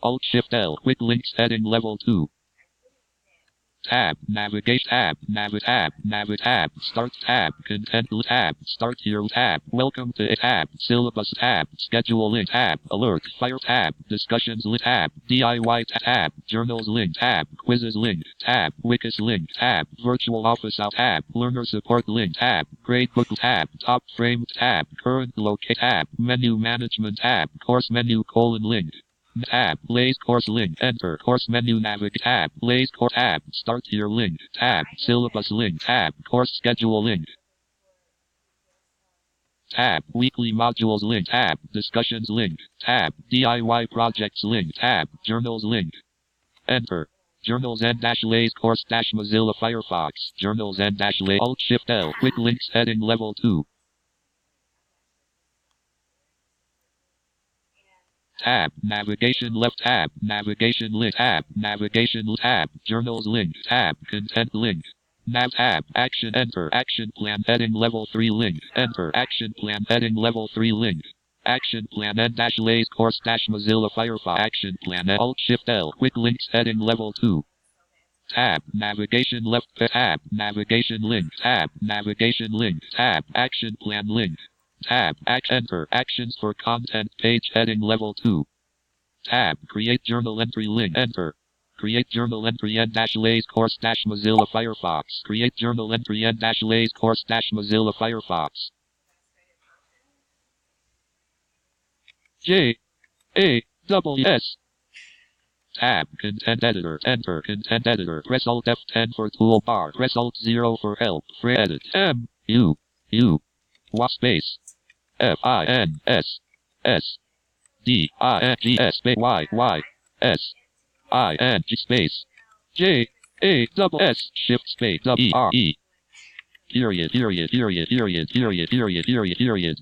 Alt-Shift-L. Quick links heading level 2. Tab. Navigate tab. Tab. Start tab. Content tab. Start here tab. Welcome to a tab. Syllabus tab. Schedule link tab. Alert. Fire tab. Discussions link tab. DIY tab. Journals link tab. Quizzes link tab. Wikis link tab. Virtual office out tab. Learner support link tab. Gradebook tab. Top frame tab. Current locate tab. Menu management tab. Course menu : link. Tab. Lay's course link. Enter. Course menu navigate tab. Lay's course tab. Start here link. Tab. Syllabus link. Tab. Course schedule link. Tab. Weekly modules link. Tab. Discussions link. Tab. DIY projects link. Tab. Journals link. Enter. Journals N-Lay's course Mozilla Firefox. Journals N-Lay. Alt-Shift-L. Quick links heading level 2. Tab. Navigation left tab. Navigation link tab. Navigation tab. Journals link tab. Content link. Nav tab. Action enter. Action plan heading level 3 link. Enter. Action plan heading level 3 link. Action plan N-Lay's course Mozilla Firefox. Action plan Alt-Shift-L. Quick links heading level 2. Tab. Navigation left tab. Navigation link tab. Navigation link tab. Action plan link. Tab. Enter. Actions for content page heading level 2. Tab. Create journal entry link. Enter. Create journal entry N-Lay's course Mozilla Firefox. Create journal entry N-Lay's course Mozilla Firefox. JAWS. Tab. Content editor. Enter. Content editor. Press Alt F10 for toolbar. Press Alt 0 for help. Free edit. Space. FINSS DINGS YYS space JAWS shift space WRE period.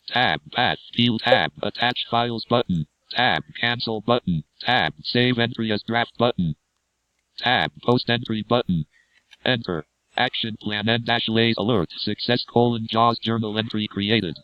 Tab. Path. Field tab. Attach files button. Tab. Cancel button. Tab. Save entry as draft button. Tab. Post entry button. Enter. Action plan N-Lay's alert. Success : JAWS journal entry created.